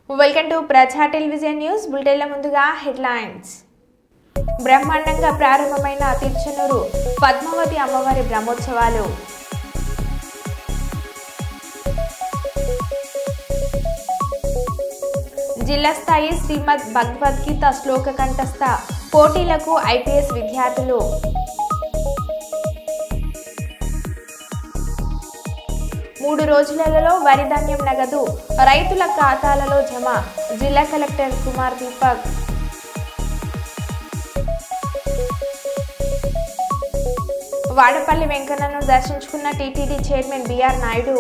Welcome to ప్రజా television news బులెటిన్ల ముందుగా headlines. బ్రహ్మాండంగా ప్రారంభమైన తిరుచెన్నూరు పద్మావతి అమ్మవారి బ్రహ్మోత్సవాలు. జిల్లా స్థాయి శ్రీమద్ భగవద్గీత శ్లోక కంఠస్థ పోటీలకు ఐపీఎస్ విద్యార్థులు. మూడు రోజులలో వరి ధాన్యం నగదు రైతుల ఖాతాలలో జమ. జిల్లా కలెక్టర్ కుమార్ దీపక్. వాడపల్లి వెంకన్నను దర్శించుకున్న TTD chairman B R Naidu.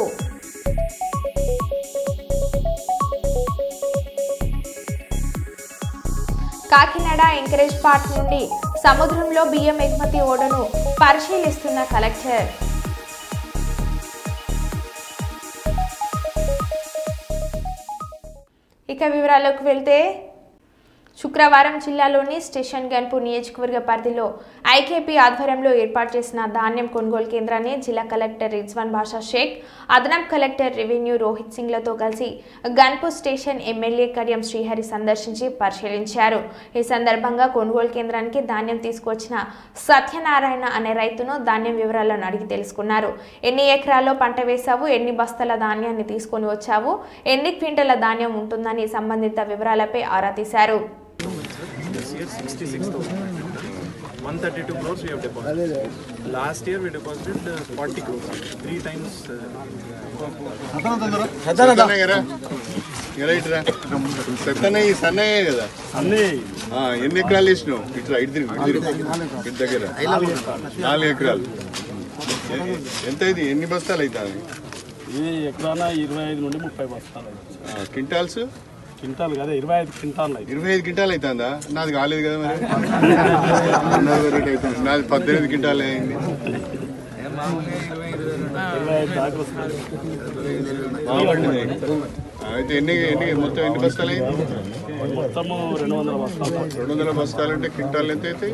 Kakinada anchorage park నుండి సముద్రంలో బియ్యం ఎగుమతి ఓడను పరిశీలిస్తున్న కలెక్టర్. ఇక వివరాల్లోకి వెళ్తే శుక్రవారం జిల్లాలోని స్టేషన్ గన్పూర్ నియోజకవర్గ పరిధిలో ఐకేపీ ఆధ్వర్యంలో ఏర్పాటు చేసిన ధాన్యం కొనుగోలు కేంద్రాన్ని జిల్లా కలెక్టర్ రిజ్వాన్ బాషా షేక్, అదనపు కలెక్టర్ రెవెన్యూ రోహిత్ సింగ్లతో కలిసి గన్పూర్ స్టేషన్ ఎమ్మెల్యే కడియం శ్రీహరి సందర్శించి పరిశీలించారు. ఈ సందర్భంగా కొనుగోలు కేంద్రానికి ధాన్యం తీసుకువచ్చిన సత్యనారాయణ అనే రైతును ధాన్యం వివరాలను అడిగి తెలుసుకున్నారు. ఎన్ని ఎకరాల్లో పంట వేశావు, ఎన్ని బస్తాల ధాన్యాన్ని తీసుకొని వచ్చావు, ఎన్ని క్వింటల ధాన్యం ఉంటుందని సంబంధిత వివరాలపై ఆరా తీశారు. This year 132 crores we have deposited. Last year we deposited 40 crores, 3 times. ఎన్ని ఎకరాలు వేసినావు? ఇట్లా ఇటు దగ్గర 4 ఎకరాలు. ఎంత ఇది? ఎన్ని బస్తాలు అవుతాయి? ఈ ఎకరాన 25 నుండి 30 బస్తాలు. క్వింటాల్స్? క్వింటాల్ కదా, 25 క్వింటాల్. 25 క్వింటాల్ అవుతుందా? నాది కాలేదు కదా మరి. నాది 18 క్వింటాల్ అయింది. అయితే మొత్తం ఎన్ని బస్తాలు అయింది? మొత్తము 200 బస్తాలు. 200 బస్తాలు అంటే క్వింటాల్ ఎంత అవుతాయి?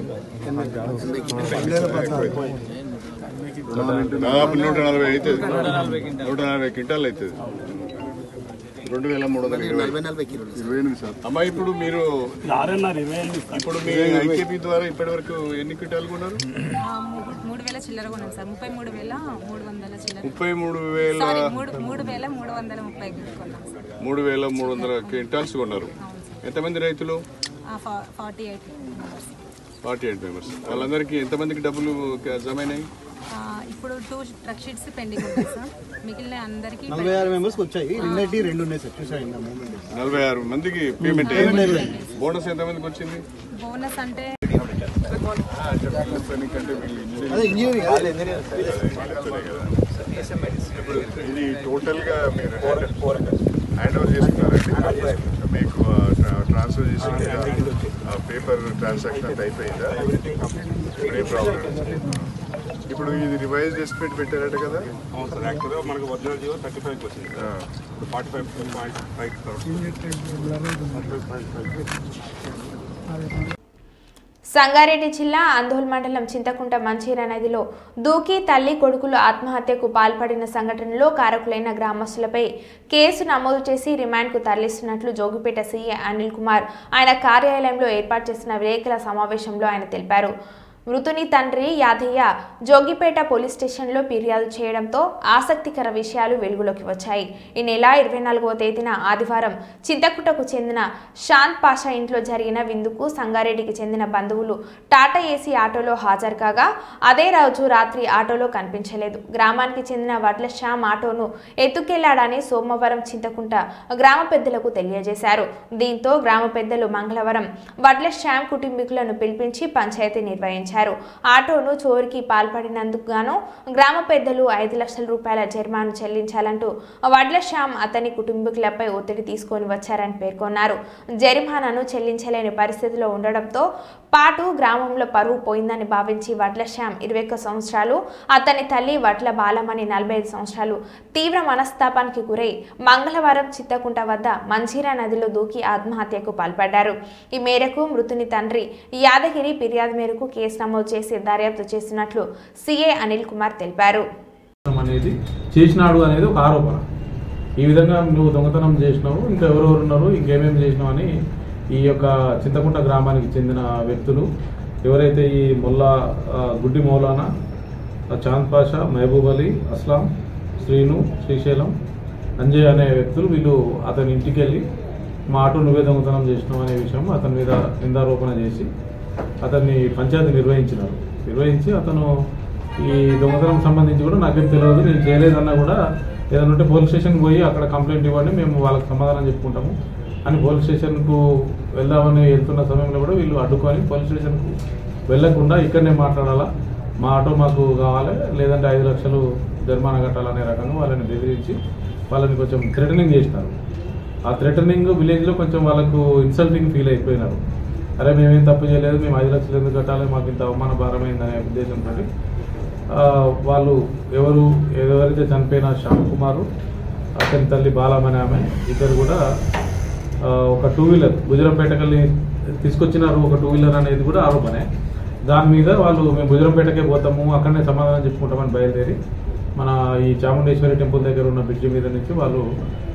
దాదాపు 140 అవుతుంది. 140 క్వింటాల్ అవుతుంది. 2320. అమ్మా, ఇప్పుడు మీరు ఇప్పుడు మీ ఐకేపీ ద్వారా ఇప్పటి వరకు ఎన్ని క్వింటాలు కొన్నారు? 3,000 చిల్లర కొన్నాం సార్. 33,300 చిల్లర. 33,330 క్వింటాల్స్ కొన్నారు. ఎంతమంది రైతులు? 48 మెంబర్స్. వాళ్ళందరికీ ఎంతమందికి డబ్బులు జమైనాయి? ఇప్పుడు 2 ట్రక్ షీట్స్ పెండింగ్ ఉన్నాయి సార్. మిగిలిన అందరికి 46 మెంబర్స్ వచ్చాయి. 2 ఉన్నాయి సార్. 46 మందికి పేమెంట్. బోనస్ ఎంతమందికి వచ్చింది? బోనస్ అంటే ఇది టోటల్ గా మీరు హ్యాండ్ ఓవర్ చేసుకున్నారండి. మీకు ట్రాన్స్ఫర్ చేసి పేపర్ ట్రాన్సాక్షన్ అంతా అయిపోయిందా? ఏ ప్రాబ్లం? ఇప్పుడు ఇది రివైజ్ ఎస్టిమేట్ పెట్టారట కదా? అవును సార్. యాక్చువల్గా మనకు ఒరిజినల్ జీవో 35 వచ్చింది. 45.5. సంగారెడ్డి జిల్లా అందోల్ మండలం చింతకుంట మంచిర నదిలో దూకి తల్లి కొడుకులు ఆత్మహత్యకు పాల్పడిన సంఘటనలో కారకులైన గ్రామస్తులపై కేసు నమోదు చేసి రిమాండ్కు తరలిస్తున్నట్లు జోగిపేట సీఏ అనిల్ కుమార్ ఆయన కార్యాలయంలో ఏర్పాటు చేసిన విలేకరుల సమావేశంలో ఆయన తెలిపారు. మృతుని తండ్రి యాదయ్య జోగిపేట పోలీస్ స్టేషన్లో ఫిర్యాదు చేయడంతో ఆసక్తికర విషయాలు వెలుగులోకి వచ్చాయి. ఈ నెల 24వ తేదీన ఆదివారం చింతకుంటకు చెందిన షాంత్ పాషా ఇంట్లో జరిగిన విందుకు సంగారెడ్డికి చెందిన బంధువులు టాటా ఏసీ ఆటోలో హాజరు కాగా అదే రోజు రాత్రి ఆటోలో కనిపించలేదు. గ్రామానికి చెందిన వడ్ల శ్యామ్ ఆటోను ఎత్తుకెళ్లాడని సోమవారం చింతకుంట గ్రామ పెద్దలకు తెలియజేశారు. దీంతో గ్రామ పెద్దలు మంగళవారం వడ్ల శ్యామ్ కుటుంబీకులను పిలిపించి పంచాయతీ నిర్వహించారు. ఆటోను చోరికి పాల్పడినందుకు గాను గ్రామ పెద్దలు 5 లక్షల రూపాయల జరిమానా చెల్లించాలంటూ వడ్ల శ్యామ్ అతని కుటుంబీకులపై ఒత్తిడి తీసుకొని వచ్చారని పేర్కొన్నారు. జరిమానాను చెల్లించలేని పరిస్థితిలో ఉండడంతో పాటు గ్రామంలో పరువు పోయిందని భావించి వడ్ల శ్యామ్ 21 సంవత్సరాలు, అతని తల్లి వడ్ల బాలమణి 45 సంవత్సరాలు తీవ్ర మనస్తాపానికి గురై మంగళవారం చిత్తకుంట వద్ద మంజీరా నదిలో దూకి ఆత్మహత్యకు పాల్పడ్డారు. ఈ మేరకు మృతుని తండ్రి యాదగిరి ఫిర్యాదు మేరకు కేసు నమోదు చేసి దర్యాప్తు చేస్తున్నట్లు సీఏ అనిల్ కుమార్ తెలిపారు. అనేది చేసినాడు అనేది ఒక ఆరోపణ. ఈ విధంగా నువ్వు దొంగతనం చేసినావు, ఇంకా ఎవరెవరు ఉన్నారు, ఇంకేమేమి చేసినావు అని ఈ యొక్క చింతకుంట గ్రామానికి చెందిన వ్యక్తులు ఎవరైతే ఈ గుడ్డి మౌలానా, చాంద్ పాషా, మహబూబ్ అలీ, అస్లాం, శ్రీను, శ్రీశైలం, అంజయ్ అనే వ్యక్తులు వీళ్ళు అతని ఇంటికి వెళ్ళి మా ఆటో నువ్వే దొంగతనం చేసినావు అనే విషయం అతని మీద నిందారోపణ చేసి అతన్ని పంచాయతీ నిర్వహించి అతను ఈ దొంగతనం సంబంధించి కూడా నాకేం తెలియదు, నేను చేయలేదన్నా కూడా ఏదైనా ఉంటే పోలీస్ స్టేషన్కి పోయి అక్కడ కంప్లైంట్ ఇవ్వండి, మేము వాళ్ళకి సమాధానం చెప్పుకుంటాము అని పోలీస్ స్టేషన్కు వెళ్దామని వెళ్తున్న సమయంలో కూడా వీళ్ళు అడ్డుకొని పోలీస్ స్టేషన్కు వెళ్లకుండా ఇక్కడనే మాట్లాడాలా, మా ఆటో మాకు కావాలి, లేదంటే 5 లక్షలు జరిమానా కట్టాలనే రకంగా వాళ్ళని బెదిరించి వాళ్ళని కొంచెం థ్రెటనింగ్ చేసినారు. ఆ థ్రెటనింగ్ విలేజ్లో కొంచెం వాళ్ళకు ఇన్సల్టింగ్ ఫీల్ అయిపోయినారు. అరే మేమేం తప్పు చేయలేదు, మేము 5 లక్షలు ఎందుకు కట్టాలి, మాకు ఇంత అవమాన భారమైందనే ఉద్దేశంతో వాళ్ళు ఎవరైతే చనిపోయిన శ్యామ్ కుమారు, అతని తల్లి బాలమని ఆమె ఇద్దరు కూడా ఒక 2 వీలర్ భుజరంపేటకెళ్ళి తీసుకొచ్చినారు. ఒక 2 వీలర్ అనేది కూడా ఆరోపణే. దాని మీద వాళ్ళు మేము భుజరంపేటకే పోతాము, అక్కడనే సమాధానం చెప్పుకుంటామని బయలుదేరి మన ఈ చాముండేశ్వరి టెంపుల్ దగ్గర ఉన్న బ్రిడ్జి మీద నుంచి వాళ్ళు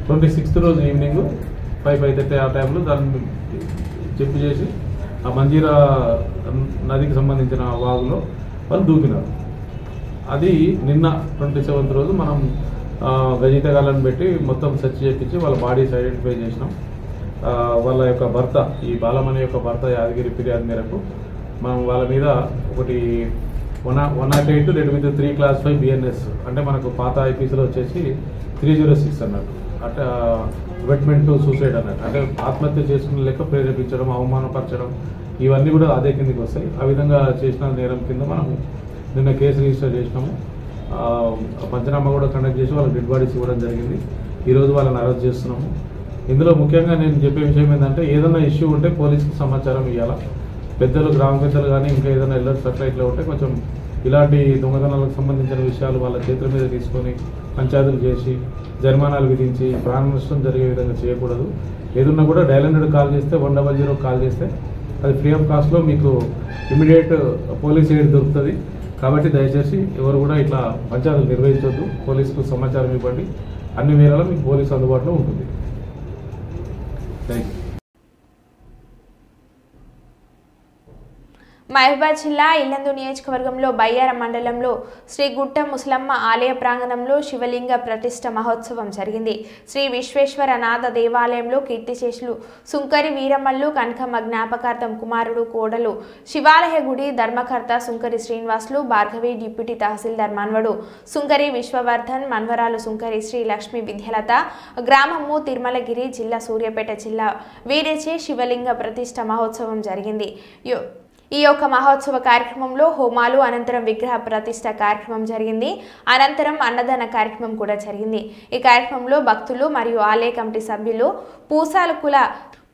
26th రోజు ఈవినింగ్ 5:30 ఆ టైంలో దాన్ని చెప్పు చేసి ఆ మంజీరా నదికి సంబంధించిన వాగులో వాళ్ళు దూకినారు. అది నిన్న 27th రోజు మనం గజయితగాళ్ళని పెట్టి మొత్తం సెర్చ్ చేయించి వాళ్ళ బాడీస్ ఐడెంటిఫై చేసినాం. వాళ్ళ యొక్క భర్త, ఈ బాలమణి యొక్క భర్త యాదగిరి ఫిర్యాదు మేరకు మనం వాళ్ళ మీద ఒకటి 108 రెడ్ విత్ 3 Class 5 BNS అంటే మనకు పాత ఐపీసీలో వచ్చేసి 306 అన్నట్టు, అంటే అబెట్మెంట్ టు సూసైడ్ అన్నట్టు, అంటే ఆత్మహత్య చేసుకునే లెక్క ప్రేరేపించడం, అవమానపరచడం, ఇవన్నీ కూడా అదే కిందకి వస్తాయి. ఆ విధంగా చేసిన నేరం కింద మనం నిన్న కేసు రిజిస్టర్ చేసినాము. పంచనామా కూడా కండక్ట్ చేసి వాళ్ళకి డెడ్ బాడీస్ ఇవ్వడం జరిగింది. ఈరోజు వాళ్ళని అరెస్ట్ చేస్తున్నాము. ఇందులో ముఖ్యంగా నేను చెప్పే విషయం ఏంటంటే ఏదైనా ఇష్యూ ఉంటే పోలీసుకి సమాచారం ఇవ్వాలా. పెద్దలు, గ్రామ పెద్దలు కానీ ఇంకా ఏదైనా ఎల్లర్స్ అట్లా ఇట్లా ఉంటే కొంచెం ఇలాంటి దొంగతనాలకు సంబంధించిన విషయాలు వాళ్ళ చేతుల మీద తీసుకొని పంచాయతీలు చేసి జరిమానాలు విధించి ప్రాణ నష్టం జరిగే విధంగా చేయకూడదు. ఏదన్నా కూడా డయల్ 100 కాల్ చేస్తే 100 కాల్ చేస్తే అది ఫ్రీ ఆఫ్ కాస్ట్లో మీకు ఇమీడియట్ పోలీస్ ఎయిడ్ దొరుకుతుంది. కాబట్టి దయచేసి ఎవరు కూడా ఇట్లా పంచాయతీలు నిర్వహించొద్దు, పోలీసుకు సమాచారం ఇవ్వండి. అన్ని వేళలా మీకు పోలీసు అందుబాటులో ఉంటుంది. Thank you. మహబూబాద్ జిల్లా ఇల్లందు నియోజకవర్గంలో బయ్యార మండలంలో శ్రీ గుట్ట ముసలమ్మ ఆలయ ప్రాంగణంలో శివలింగ ప్రతిష్ఠ మహోత్సవం జరిగింది. శ్రీ విశ్వేశ్వర నాథ దేవాలయంలో కీర్తిశేషులు సుంకరి వీరమల్లు కనకమ్మ జ్ఞాపకార్థం కుమారుడు కోడలు శివాలయ గుడి ధర్మకర్త సుంకరి శ్రీనివాసులు భార్గవి, డిప్యూటీ తహసీల్దార్ మన్వడు సుంకరి విశ్వవర్ధన్, మన్వరాలు సుంకరి శ్రీ లక్ష్మీ విద్యలత, గ్రామము తిరుమలగిరి, జిల్లా సూర్యాపేట జిల్లా వీరిచే శివలింగ ప్రతిష్ఠ మహోత్సవం జరిగింది. ఈ యొక్క మహోత్సవ కార్యక్రమంలో హోమాలు, అనంతరం విగ్రహ ప్రతిష్ఠ కార్యక్రమం జరిగింది. అనంతరం అన్నదాన కార్యక్రమం కూడా జరిగింది. ఈ కార్యక్రమంలో భక్తులు మరియు ఆలయ కమిటీ సభ్యులు,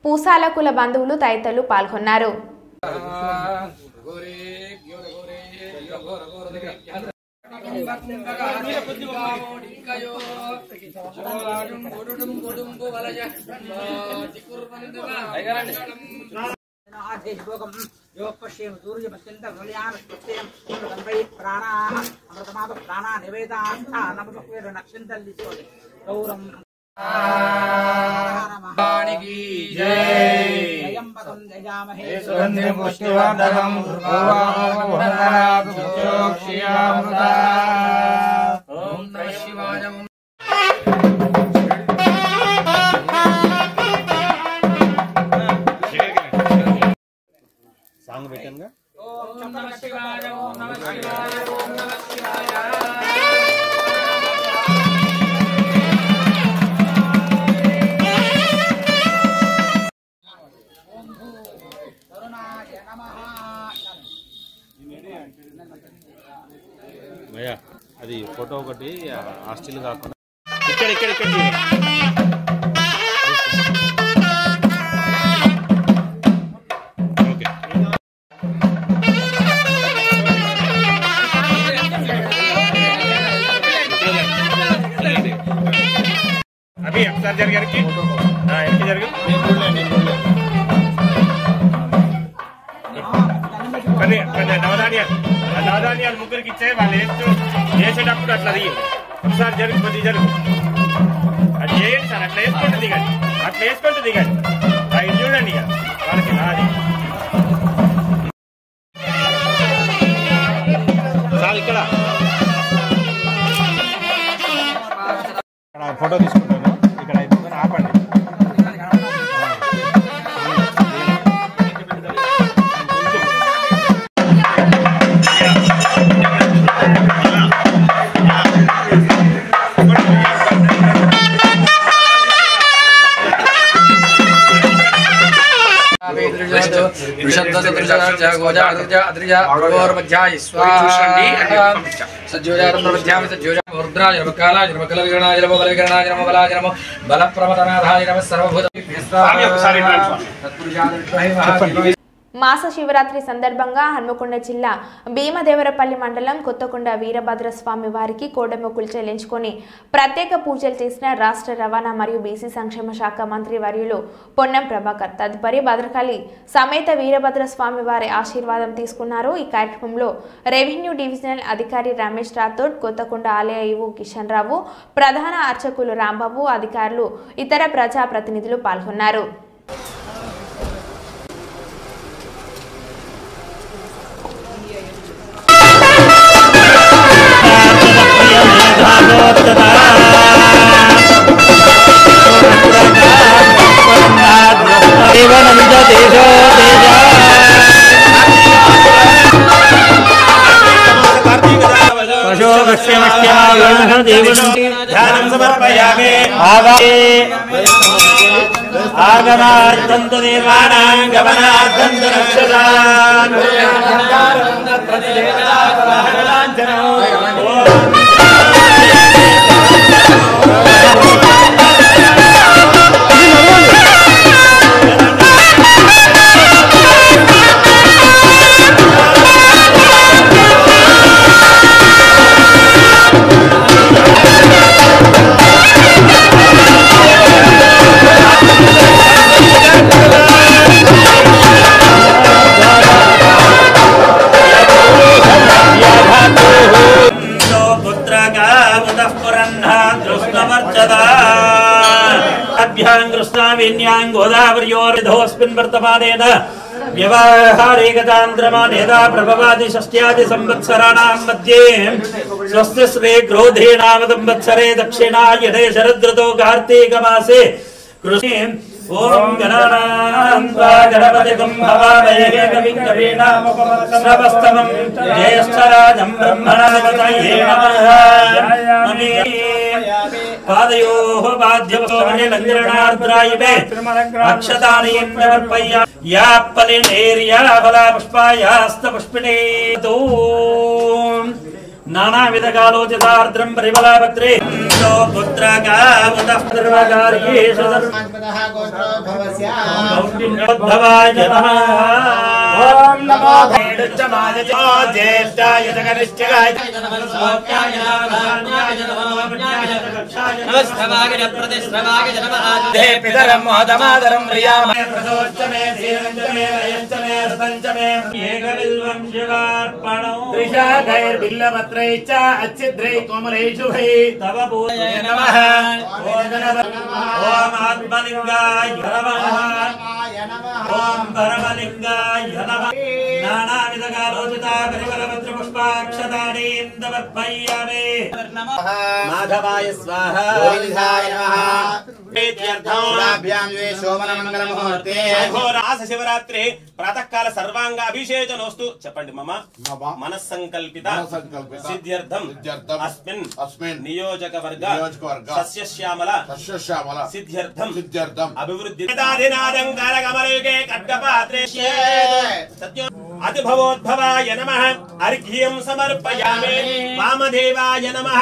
పూసాల కుల బంధువులు తదితరులు పాల్గొన్నారు. योपश्येम सूर्यपत्यंत कल्याण प्रत्ययम तन्वै प्राणाः अमृतमाप प्राणा निवेदास्था नमस्वेद नक्षन्तल्लिसोदे गौरम महारानी की जय यम्पदं जयामहे सुगंधि पुष्टिवर्धनम् भुवावहनात् चोक्षियामृता ओम नमः शिवाय। సాంగ్ పెట్టానుగా. ఓం నమః శివాయ, ఓం నమః శివాయ, ఓం నమః శివాయ. ఓం భూ కరుణాయ నమః. భయ్యా అది ఫోటో ఒకటి హాస్టల్ కాకుండా ఇక్కడ అవి ఒకసారి జరిగారికి నవధాన్యాలు ముగ్గురికి ఇచ్చే వాళ్ళు వేసేటప్పుడు అట్లా అది ఒకసారి జరుగు, కొద్ది జరుగు, అది చేయండి సార్, అట్లా వేసుకుంటూ దిగండి, అట్లా వేసుకుంటూ దిగండి. ఇది చూడండి ఇక వాళ్ళకి నాది సార్ ఇక్కడ ఫోటో తీసుకుంటాను. ఇక్కడ అయిపోతుంది, ఆపండి. మాస శివరాత్రి సందర్భంగా హన్మకొండ జిల్లా భీమదేవరపల్లి మండలం కొత్తకొండ వీరభద్రస్వామి వారికి కోడెమొక్కులు చెల్లించుకొని ప్రత్యేక పూజలు చేసిన రాష్ట్ర రవాణా మరియు బీసీ సంక్షేమ శాఖ మంత్రి వర్యులు పొన్నం ప్రభాకర్. తదుపరి భద్రకాళి సమేత వీరభద్రస్వామి వారి ఆశీర్వాదం తీసుకున్నారు. ఈ కార్యక్రమంలో రెవెన్యూ డివిజనల్ అధికారి రమేష్ రాథోడ్, కొత్తకొండ ఆలయ ఈవో కిషన్ రావు, ప్రధాన అర్చకులు రాంబాబు, అధికారులు, ఇతర ప్రజా ప్రతినిధులు పాల్గొన్నారు. ఆగమార్థంతు దేవానాం గమనార్థంతు రక్షసాన్ गोदावर्योर्धोस्मिन् वर्तमानेन व्यवहारेकचान्द्रमानेदा प्रभवादि षष्ट्यादि संवत्सराणां मध्ये स्वस्य स्वे क्रोधेनावदंवत्सरे दक्षिणायने शरदृतो कार्तीकमासे कृष्णे ओम गणानान्त्वा गणपतिगं भवामहे कविं कवीनामुपमश्रवस्तमं ज्येष्ठराजं ब्रह्मणस्पतये नमः। पादयोः पाद्यवस्तोमने लङ्घनार्द्रायिवे अक्षतानि समर्पय्य या फलेनेर्या फलापुष्पायास्तपुष्पिणे तो नानाविधकालोचितार्द्रं परिमलापत्रे पुत्रकावतः सर्वकार्येषु सर्वोद्धवाय नमः। ओम नमो ज्येष्ठाय जगनिष्ठाय नमस्काराय नमस्काराय प्रतिश्रवाय नमः। दे पितरं मोदमादरं प्रियामहे प्रदोष्टमे धीरञ्चमे रयञ्चमे रतञ्चमे एकबिल्वं शिवार्पणो त्रिशाखैर्बिल्लपत्रै च अच्छिद्रै कोमलेषु भै तव पूजये नमः। ओम आत्मलिंगाय नमः। ओम परमलिंगाय नमः। नानाविधकालोचिता परिमलपत्रपुष्पाक्षतानि समर्पयामि। माधवाय स्वाहा। गोविन्दाय नमः। शिवरात्रि प्रातः काल सर्वांग अभिषेचनोस्तु चपंडी मम मनस्संकल्पित सिद्ध्यर्थम अस्मिन् नियोजक वर्ग सस्यश्यामल सिद्ध्यर्थम अभिवृद्धि कमलयुगे खड्गपात्रे अतिभवोद्भवाय नमः। अर्घ्यं समर्पयामि। वामदेवाय नमः।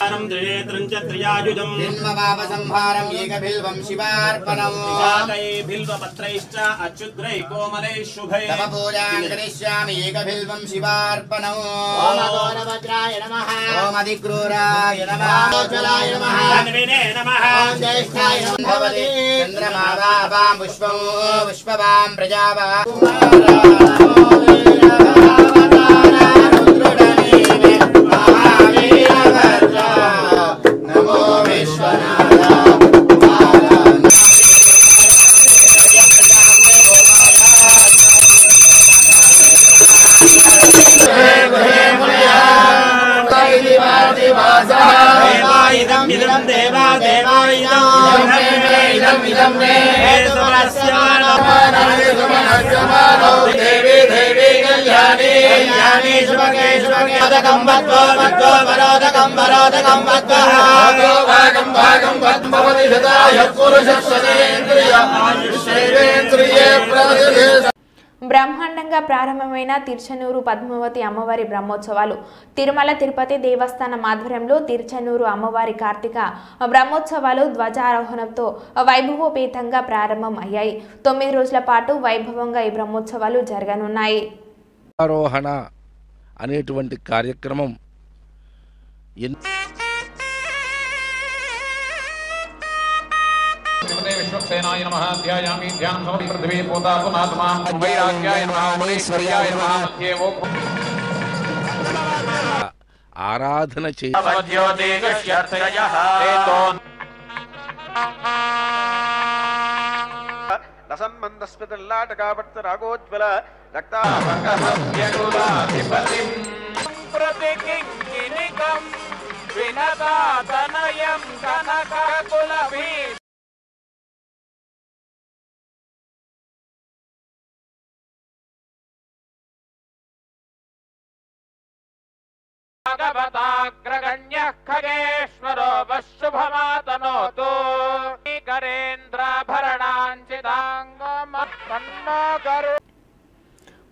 సంహారం త్రినేత్రం చ త్రియాయుధం జన్మపాపసంహారం ఏకబిల్వం శివార్పణం శాకై బిల్వపత్రైశ్చ అచ్యుద్రై కోమలై శుభై తవ పూజాం కరిష్యామి ఏకబిల్వం శివార్పణం ఓం గోరభద్రాయ నమః ఓం అధిక్రూరాయ నమః ఓజ్వలాయ నమః తన్వినే నమః ఓం జ్యేష్ఠాయ నమః భవతి చంద్రమావాపాం పుష్పం పుష్పవాం ప్రజావాం నమో విశ్వనాథ ఇదం దేవా దేవా ఇదం దేవి దేవి కళ్యాణి కళ్యాణి శుభగే శుభగే వదకం వద్వో వద్వో వరోదకం వరోదకం వద్వో భాగం భాగం వద్భవతి సదాయ పురుషస్యేంద్రియ ఆయుష్యేంద్రియే ప్రతిదే బ్రహ్మాండంగా ప్రారంభమైన తిరుచనూరు పద్మావతి అమ్మవారి బ్రహ్మోత్సవాలు తిరుమల తిరుపతి దేవస్థానం ఆధ్వర్యంలో తిరుచనూరు అమ్మవారి కార్తీక బ్రహ్మోత్సవాలు ధ్వజారోహణంతో వైభవోపేతంగా ప్రారంభం అయ్యాయి. 9 రోజుల పాటు వైభవంగా ఈ బ్రహ్మోత్సవాలు జరగనున్నాయి. ఆరోహణ అనేటువంటి కార్యక్రమం విశ్వక్సేనాయ నమః ధ్యాయామి ధ్యానం సమపి పృథివీ పూతా పునాత్మా వైరాగ్యాయ నమః మహేశ్వర్యాయ నమః మధ్యేవో ఆరాధన చేయ రాగోజ్వల భగవతాగ్రగణ్యః ఖగేశ్వరో వశుభమాతనోతు కరేంద్రాభరణాంచితాంగమన్నగరు.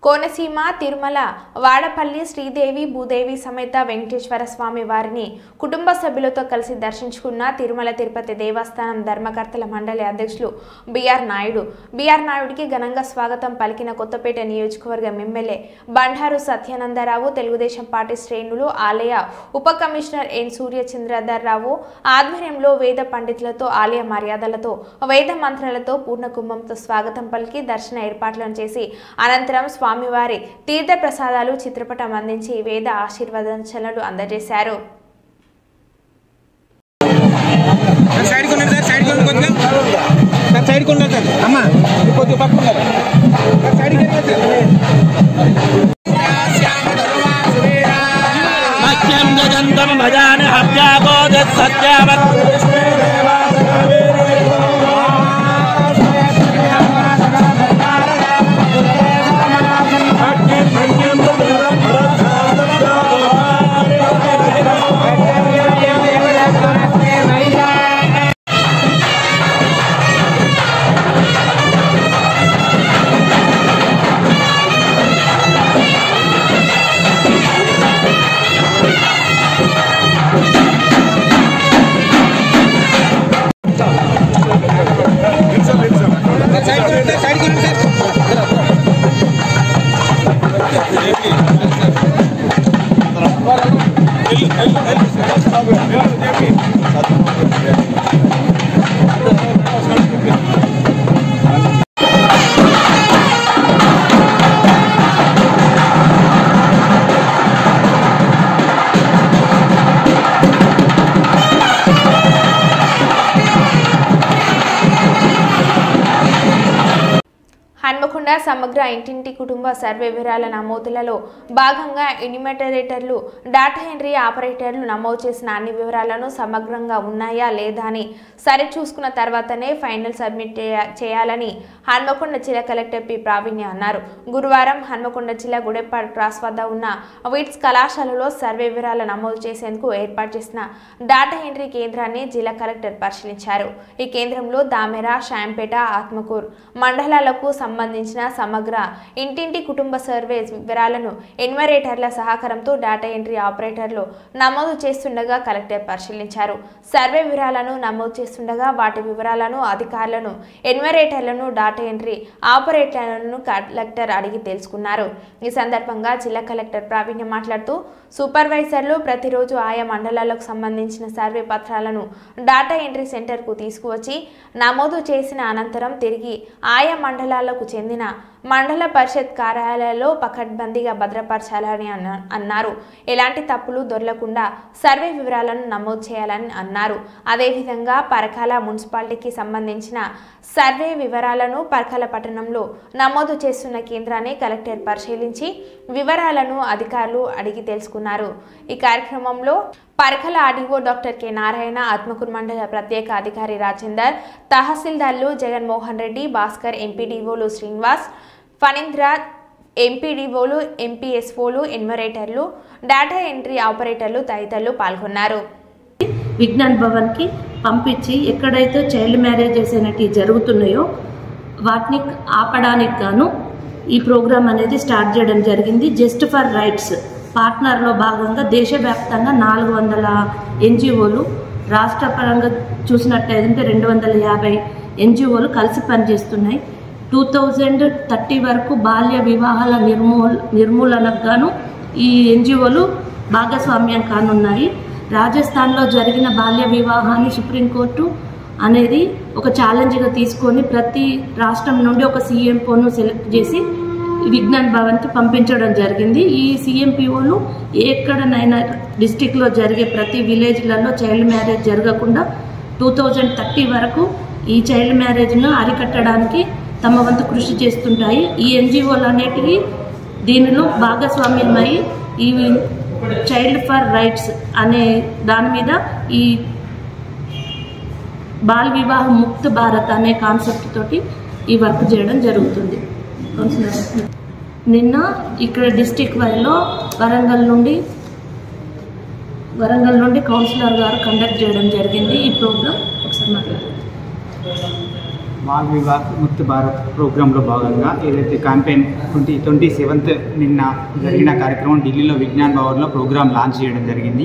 కోనసీమ తిరుమల వాడపల్లి శ్రీదేవి భూదేవి సమేత వెంకటేశ్వర స్వామి వారిని కుటుంబ సభ్యులతో కలిసి దర్శించుకున్న తిరుమల తిరుపతి దేవస్థానం ధర్మకర్తల మండలి అధ్యక్షులు బిఆర్ నాయుడికి ఘనంగా స్వాగతం పలికిన కొత్తపేట నియోజకవర్గం ఎమ్మెల్యే బండారు సత్యానందరావు, తెలుగుదేశం పార్టీ శ్రేణులు, ఆలయ ఉప కమిషనర్ ఎన్ సూర్యచంద్రధర్రావు ఆధ్వర్యంలో వేద పండితులతో ఆలయ మర్యాదలతో వేద మంత్రాలతో పూర్ణ కుంభంతో స్వాగతం పలికి దర్శన ఏర్పాట్లను చేసి అనంతరం స్వామివారి తీర్థ ప్రసాదాలు చిత్రపటం అందించి వేద ఆశీర్వదనలు అందజేశారు. హన్మకొండ సమగ్ర ఇంటింటి కుటుంబ సర్వే వివరాల నమోదులలో భాగంగా ఎన్యూమరేటర్లు, డాటా ఎంట్రీ ఆపరేటర్లు నమోదు చేసిన అన్ని వివరాలను సమగ్రంగా ఉన్నాయా లేదా అని సరిచూసుకున్న తర్వాతనే ఫైనల్ సబ్మిట్ చేయాలని హన్మకొండ జిల్లా కలెక్టర్ పి ప్రావీణ్య అన్నారు. గురువారం హన్మకొండ జిల్లా గుడెప్పాడు క్రాస్ వద్ద ఉన్న విట్స్ కళాశాలలో సర్వే వివరాల నమోదు చేసేందుకు ఏర్పాటు చేసిన డాటా ఎంట్రీ కేంద్రాన్ని జిల్లా కలెక్టర్ పరిశీలించారు. ఈ కేంద్రంలో దామెర, షాంపేట, ఆత్మకూరు మండలాలకు సంబంధించిన సంబంధించిన సమగ్ర ఇంటింటి కుటుంబ సర్వే వివరాలను ఎన్యుమరేటర్ల సహకారంతో డేటా ఎంట్రీ ఆపరేటర్లు నమోదు చేస్తుండగా కలెక్టర్ పరిశీలించారు. సర్వే వివరాలను నమోదు చేస్తుండగా వాటి వివరాలను అధికారులను ఎన్యుమరేటర్లను డేటా ఎంట్రీ ఆపరేటర్లను కలెక్టర్ అడిగి తెలుసుకున్నారు. ఈ సందర్భంగా జిల్లా కలెక్టర్ ప్రావీణ్య మాట్లాడుతూ సూపర్వైజర్లు ప్రతిరోజు ఆయా మండలాలకు సంబంధించిన సర్వే పత్రాలను డేటా ఎంట్రీ సెంటర్కు తీసుకువచ్చి నమోదు చేసిన అనంతరం తిరిగి ఆయా మండలాలకు చెందిన మండల పరిషత్ కార్యాలయాల్లో పకడ్బందీగా భద్రపరచాలని అన్నారు. ఎలాంటి తప్పులు దొరలకుండా సర్వే వివరాలను నమోదు చేయాలని అన్నారు. అదేవిధంగా పరకాల మున్సిపాలిటీకి సంబంధించిన సర్వే వివరాలను పరకాల పట్టణంలో నమోదు చేస్తున్న కేంద్రాన్ని కలెక్టర్ పరిశీలించి వివరాలను అధికారులు అడిగి తెలుసుకున్నారు. ఈ కార్యక్రమంలో Parakala RDO doctor K Narayana, Atmakur మండల ప్రత్యేక అధికారి రాజేందర్, తహసీల్దార్లు జగన్మోహన్ రెడ్డి, భాస్కర్, ఎంపీడీఓలు శ్రీనివాస్, ఫణీంద్ర, ఎంపీడీఓలు, ఎంపీఎస్ఓలు, ఎన్యుమరేటర్లు, డేటా ఎంట్రీ ఆపరేటర్లు తదితరులు పాల్గొన్నారు. విజ్ఞాన్ భవన్కి పంపించి ఎక్కడైతే చైల్డ్ మ్యారేజెస్ అనేవి జరుగుతున్నాయో వాటిని ఆపడానికి గాను ఈ ప్రోగ్రామ్ అనేది స్టార్ట్ చేయడం జరిగింది. జస్ట్ ఫర్ రైట్స్ పార్ట్నర్లో భాగంగా దేశవ్యాప్తంగా 400 ఎన్జిఓలు, రాష్ట్ర పరంగా చూసినట్టయితే 250 ఎన్జిఓలు కలిసి పనిచేస్తున్నాయి. 2030 వరకు బాల్య వివాహాల నిర్మూలనకు గాను ఈ ఎన్జిఓలు భాగస్వామ్యం కానున్నాయి. రాజస్థాన్లో జరిగిన బాల్య వివాహాన్ని సుప్రీంకోర్టు అనేది ఒక ఛాలెంజ్గా తీసుకొని ప్రతి రాష్ట్రం నుండి ఒక సిఎంఓను సెలెక్ట్ చేసి విజ్ఞాన్ భవన్కి పంపించడం జరిగింది. ఈ సిఎంపిఓలు ఎక్కడనైనా డిస్టిక్లో జరిగే ప్రతి విలేజ్లలో చైల్డ్ మ్యారేజ్ జరగకుండా 2030 వరకు ఈ చైల్డ్ మ్యారేజ్ను అరికట్టడానికి తమ వంతు కృషి చేస్తుంటాయి. ఈ ఎన్జిఓలు అనేటివి దీనిలో భాగస్వామ్యమై ఈ చైల్డ్ ఫర్ రైట్స్ అనే దాని మీద ఈ బాల్ వివాహ ముక్త్ భారత్ అనే కాన్సెప్ట్ తోటి ఈ వర్క్ చేయడం జరుగుతుంది. నిన్న ఇక్కడ డిస్టిక్ వైడ్లో వరంగల్ నుండి కౌన్సిలర్ గారు కండక్ట్ చేయడం జరిగింది. ఈ ప్రోగ్రామ్ ఒకసారి మాట్లాడారు. బాల్ వివాహ్ ముక్త్ భారత్ ప్రోగ్రాంలో భాగంగా ఏదైతే క్యాంపెయిన్ 27th నిన్న జరిగిన కార్యక్రమం ఢిల్లీలో విజ్ఞాన్ భవన్లో ప్రోగ్రామ్ లాంచ్ చేయడం జరిగింది.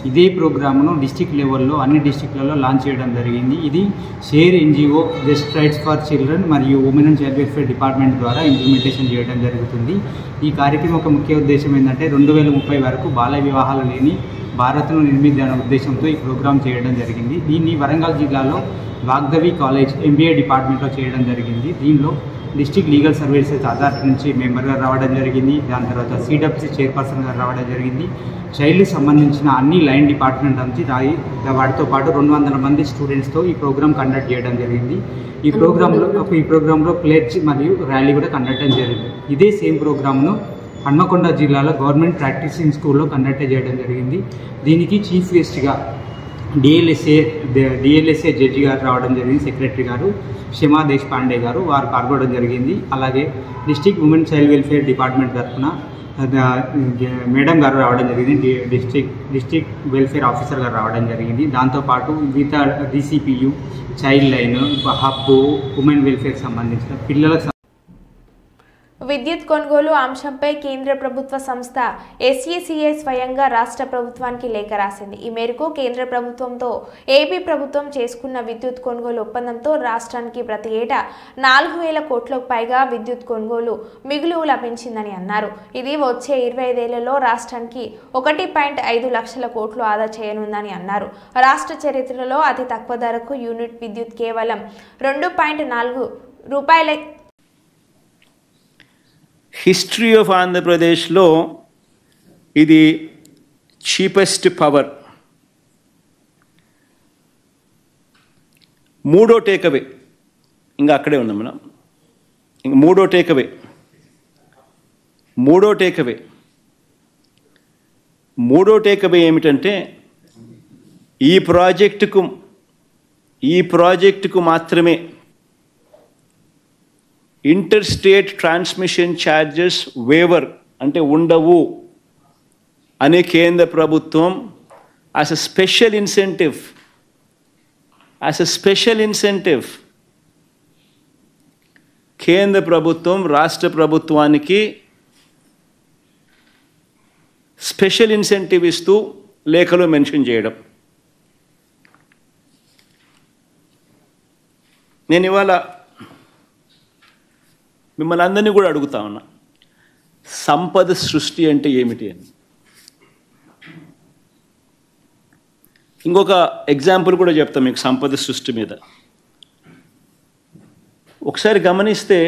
ఇదే ప్రోగ్రామ్ను డిస్టిక్ లెవెల్లో అన్ని డిస్టిక్లలో లాంచ్ చేయడం జరిగింది. ఇది share NGO just rights for children మరియు women and child welfare department ద్వారా ఇంప్లిమెంటేషన్ చేయడం జరుగుతుంది. ఈ కార్యక్రమం ఒక ముఖ్య ఉద్దేశం ఏంటంటే 2030 వరకు బాల వివాహాలు లేని భారత్ను నిర్మించాలనే ఉద్దేశంతో ఈ ప్రోగ్రాం చేయడం జరిగింది. దీన్ని వరంగల్ జిల్లాలో వాగ్దవి కాలేజ్ ఎంబీఏ డిపార్ట్మెంట్లో చేయడం జరిగింది. దీనిలో డిస్ట్రిక్ట్ లీగల్ సర్వీసెస్ అథారిటీ నుంచి మెంబర్గా రావడం జరిగింది. దాని తర్వాత సిడబ్ల్యూసీ చైర్పర్సన్గా రావడం జరిగింది. చైల్డ్కి సంబంధించిన అన్ని లైన్ డిపార్ట్మెంట్ నుంచి వాటితో పాటు 200 మంది స్టూడెంట్స్తో ఈ ప్రోగ్రామ్ కండక్ట్ చేయడం జరిగింది. ఈ ప్రోగ్రాంలో ప్లెడ్జ్ మరియు ర్యాలీ కూడా కండక్ట్ చేయడం జరిగింది. ఇదే సేమ్ ప్రోగ్రామ్ను హన్మకొండ జిల్లాలో గవర్నమెంట్ ప్రాక్టీసింగ్ స్కూల్లో కండక్ట్ చేయడం జరిగింది. దీనికి చీఫ్ గెస్ట్గా డిఎల్ఎస్ఏ జడ్జి గారు రావడం జరిగింది. సెక్రటరీ గారు క్షమా దేశపాండే గారు వారు పాల్గొనడం జరిగింది. అలాగే district women child welfare department తరఫున మేడం గారు రావడం జరిగింది. డిస్ట్రిక్ట్ వెల్ఫేర్ ఆఫీసర్ గారు రావడం జరిగింది. దాంతోపాటు వివిధ DCPU, child line, hub, women వెల్ఫేర్కి సంబంధించిన పిల్లలకు విద్యుత్ కొనుగోలు అంశంపై కేంద్ర ప్రభుత్వ సంస్థ ఎస్ఈసిఐ స్వయంగా రాష్ట్ర ప్రభుత్వానికి లేఖ రాసింది. ఈ మేరకు కేంద్ర ప్రభుత్వంతో ఏపీ ప్రభుత్వం చేసుకున్న విద్యుత్ కొనుగోలు ఒప్పందంతో రాష్ట్రానికి ప్రతి ఏటా 4,000 కోట్లకు పైగా విద్యుత్ కొనుగోలు మిగులు లభించిందని అన్నారు. ఇది వచ్చే 25 ఏళ్లలో రాష్ట్రానికి 1.5 లక్షల కోట్లు ఆదా చేయనుందని అన్నారు. రాష్ట్ర చరిత్రలో అతి తక్కువ ధరకు యూనిట్ విద్యుత్ కేవలం 2.4 రూపాయల హిస్టరీ ఆఫ్ ఆంధ్రప్రదేశ్లో ఇది చీపెస్ట్ పవర్. మూడో టేకవే ఇంకా అక్కడే ఉన్నాం మనం. ఇంక మూడో టేకవే ఏమిటంటే ఈ ప్రాజెక్టుకు మాత్రమే inter state transmission charges waiver అంటే ఉండవు అనే కేంద్ర ప్రభుత్వం యాజ్ అ స్పెషల్ ఇన్సెంటివ్ కేంద్ర ప్రభుత్వం రాష్ట్ర ప్రభుత్వానికి స్పెషల్ ఇన్సెంటివ్ ఇస్తూ లేఖలో మెన్షన్ చేయడం. నేను ఇవాళ మిమ్మల్ని అందరినీ కూడా అడుగుతా ఉన్నా, సంపద సృష్టి అంటే ఏమిటి అని. ఇంకొక ఎగ్జాంపుల్ కూడా చెప్తాను మీకు సంపద సృష్టి మీద. ఒకసారి గమనిస్తే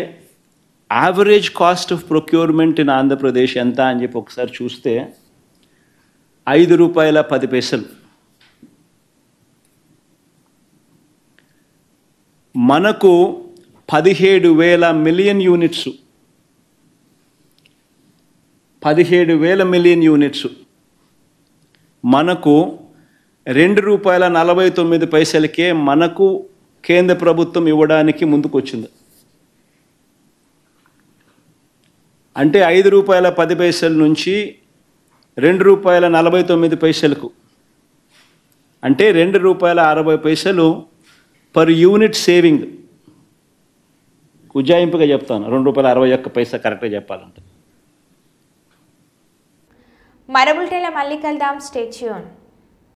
average cost of procurement in Andhra Pradesh ఎంత అని చెప్పి ఒకసారి చూస్తే ₹5.10. మనకు 17,000 మిలియన్ యూనిట్స్, 17,000 మిలియన్ యూనిట్స్ మనకు ₹2.49 మనకు కేంద్ర ప్రభుత్వం ఇవ్వడానికి ముందుకు వచ్చింది. అంటే ₹5.10 నుంచి ₹2.49 అంటే ₹2.60 పర్ యూనిట్ సేవింగ్. ఉజ్జాయింపుగా చెప్తాను, ₹2.61 కరెక్ట్గా చెప్పాలంటే. మరో బులెటిన్లో మళ్ళీ కలుద్దాం. Stay tune.